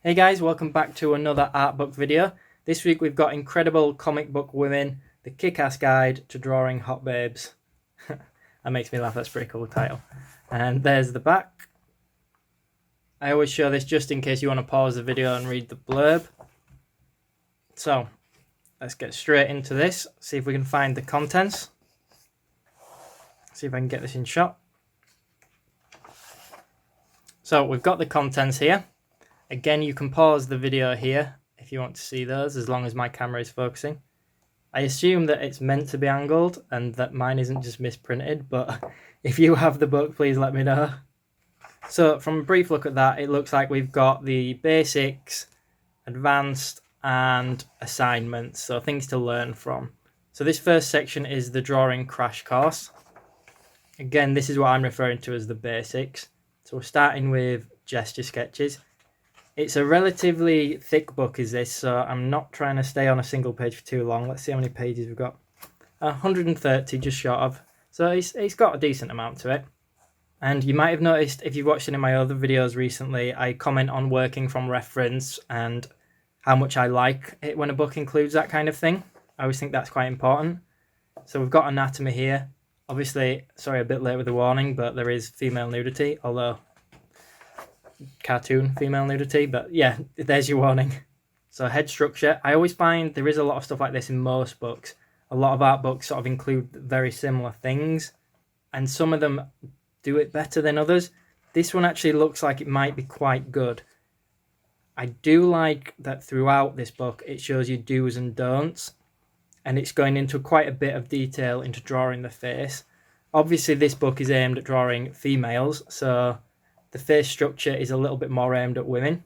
Hey guys, welcome back to another art book video. This week we've got Incredible Comic Book Women, the Kick-Ass Guide to Drawing Hot Babes. That makes me laugh, that's a pretty cool title. And there's the back. I always show this just in case you want to pause the video and read the blurb. So, let's get straight into this, see if we can find the contents. See if I can get this in shot. So, we've got the contents here. Again, you can pause the video here if you want to see those, as long as my camera is focusing. I assume that it's meant to be angled and that mine isn't just misprinted, but if you have the book, please let me know. So from a brief look at that, it looks like we've got the basics, advanced, and assignments, so things to learn from. So this first section is the drawing crash course. Again, this is what I'm referring to as the basics. So we're starting with gesture sketches. It's a relatively thick book, is this, so I'm not trying to stay on a single page for too long. Let's see how many pages we've got. 130, just short of. So it's got a decent amount to it. And you might have noticed, if you've watched any of my other videos recently, I comment on working from reference and how much I like it when a book includes that kind of thing. I always think that's quite important. So we've got anatomy here. Obviously, sorry, a bit late with the warning, but there is female nudity, although cartoon female nudity, but yeah, there's your warning. So head structure, I always find there is a lot of stuff like this in most books. A lot of art books sort of include very similar things, and some of them do it better than others. This one actually looks like it might be quite good. I do like that throughout this book it shows you do's and don'ts, and it's going into quite a bit of detail into drawing the face. Obviously this book is aimed at drawing females, so the face structure is a little bit more aimed at women.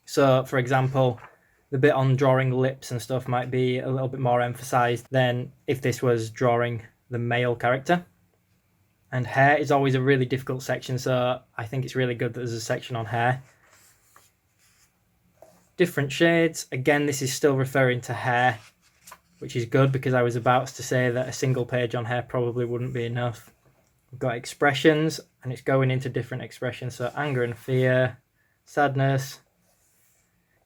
So, for example, the bit on drawing lips and stuff might be a little bit more emphasized than if this was drawing the male character. And hair is always a really difficult section, so I think it's really good that there's a section on hair. Different shades. Again, this is still referring to hair, which is good because I was about to say that a single page on hair probably wouldn't be enough. We've got expressions, and it's going into different expressions. So anger and fear, sadness,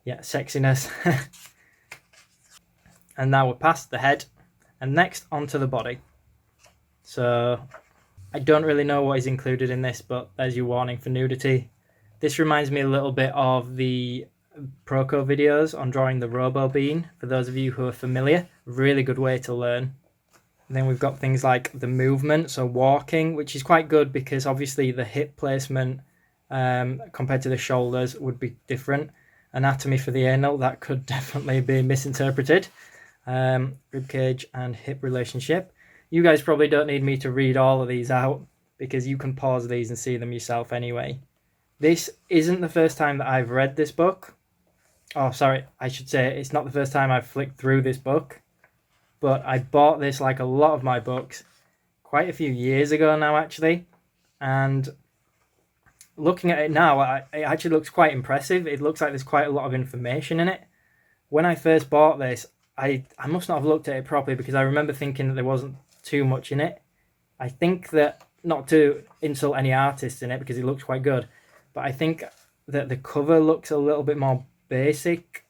yeah, sexiness. And now we're past the head, and next onto the body. So I don't really know what is included in this, but there's your warning for nudity. This reminds me a little bit of the Proco videos on drawing the Robo Bean, for those of you who are familiar. Really good way to learn. And then we've got things like the movement, so walking, which is quite good because obviously the hip placement compared to the shoulders would be different. Anatomy for the anal, that could definitely be misinterpreted. Ribcage and hip relationship. You guys probably don't need me to read all of these out because you can pause these and see them yourself anyway. This isn't the first time that I've read this book. Oh, sorry, I should say it's not the first time I've flicked through this book. But I bought this, like a lot of my books, quite a few years ago now, actually. And looking at it now, it actually looks quite impressive. It looks like there's quite a lot of information in it. When I first bought this, I must not have looked at it properly because I remember thinking that there wasn't too much in it. I think that, not to insult any artists in it because it looks quite good, but I think that the cover looks a little bit more basic.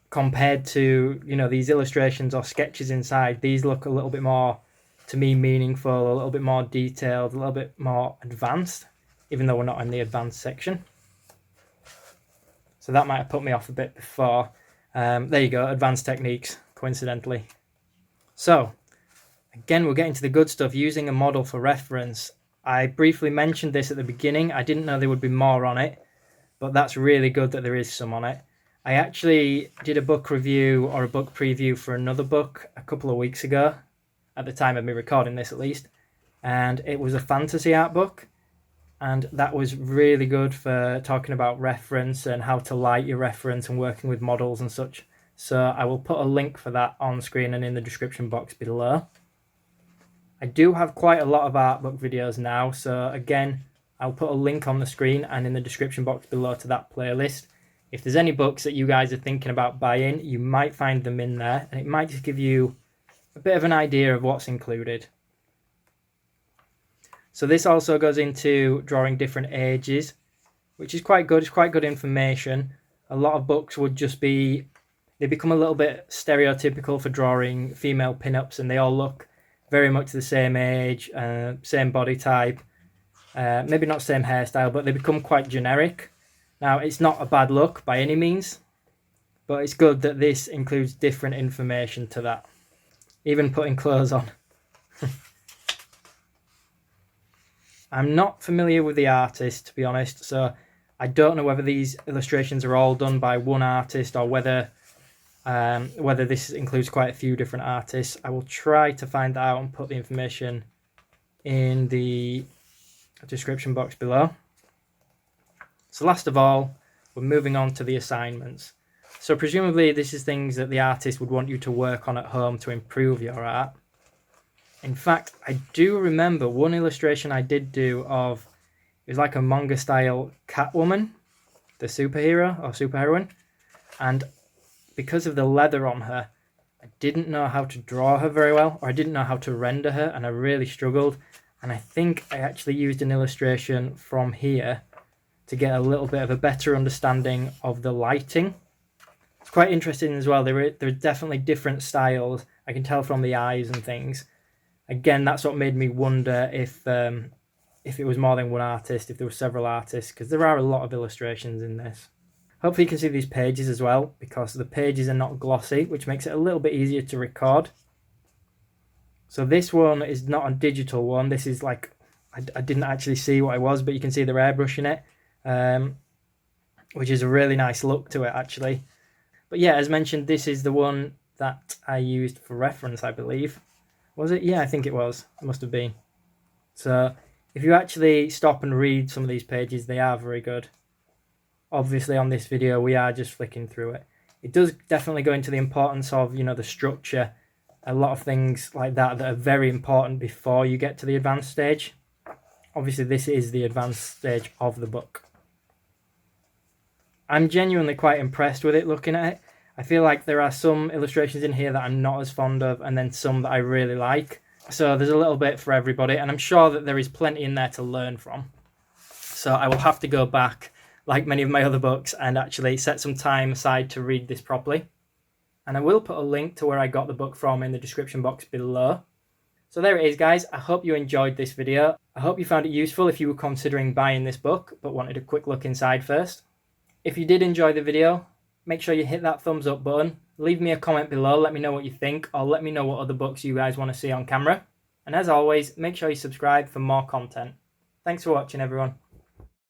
Compared to, you know, these illustrations or sketches inside, these look a little bit more, to me, meaningful, a little bit more detailed, a little bit more advanced, even though we're not in the advanced section. So that might have put me off a bit before. There you go, advanced techniques, coincidentally. So, again, we're getting to the good stuff, using a model for reference. I briefly mentioned this at the beginning. I didn't know there would be more on it, but that's really good that there is some on it. I actually did a book review or a book preview for another book a couple of weeks ago, at the time of me recording this at least, and it was a fantasy art book, and that was really good for talking about reference and how to light your reference and working with models and such. So I will put a link for that on screen and in the description box below. I do have quite a lot of art book videos now, so again, I'll put a link on the screen and in the description box below to that playlist. If there's any books that you guys are thinking about buying, you might find them in there, and it might just give you a bit of an idea of what's included. So this also goes into drawing different ages. which is quite good. It's quite good information. A lot of books would just be, they become a little bit stereotypical for drawing female pinups, and they all look very much the same age, same body type, maybe not same hairstyle, but they become quite generic. Now, it's not a bad look by any means, but it's good that this includes different information to that. Even putting clothes on. I'm not familiar with the artist, to be honest, so I don't know whether these illustrations are all done by one artist or whether this includes quite a few different artists. I will try to find that out and put the information in the description box below. So last of all, we're moving on to the assignments. So presumably this is things that the artist would want you to work on at home to improve your art. In fact, I do remember one illustration I did do of, it was like a manga style Catwoman, the superhero or superheroine, and because of the leather on her, I didn't know how to draw her very well, or I didn't know how to render her, and I really struggled. And I think I actually used an illustration from here to get a little bit of a better understanding of the lighting. It's quite interesting as well. There are definitely different styles. I can tell from the eyes and things. Again, that's what made me wonder if it was more than one artist, if there were several artists, because there are a lot of illustrations in this. Hopefully you can see these pages as well, because the pages are not glossy, which makes it a little bit easier to record. So this one is not a digital one. This is like, I didn't actually see what it was, but you can see they're airbrushing it, which is a really nice look to it actually. But yeah, as mentioned, this is the one that I used for reference, I believe. Was it? Yeah, I think it was. It must have been. So if you actually stop and read some of these pages, they are very good. Obviously on this video, we are just flicking through it. It does definitely go into the importance of, you know, the structure, a lot of things like that are very important before you get to the advanced stage. Obviously, this is the advanced stage of the book. I'm genuinely quite impressed with it looking at it. I feel like there are some illustrations in here that I'm not as fond of, and then some that I really like. So there's a little bit for everybody, and I'm sure that there is plenty in there to learn from. So I will have to go back, like many of my other books, and actually set some time aside to read this properly. And I will put a link to where I got the book from in the description box below. So there it is, guys. I hope you enjoyed this video. I hope you found it useful if you were considering buying this book, but wanted a quick look inside first. If you did enjoy the video, make sure you hit that thumbs up button. Leave me a comment below, let me know what you think, or let me know what other books you guys want to see on camera. And as always, make sure you subscribe for more content. Thanks for watching, everyone.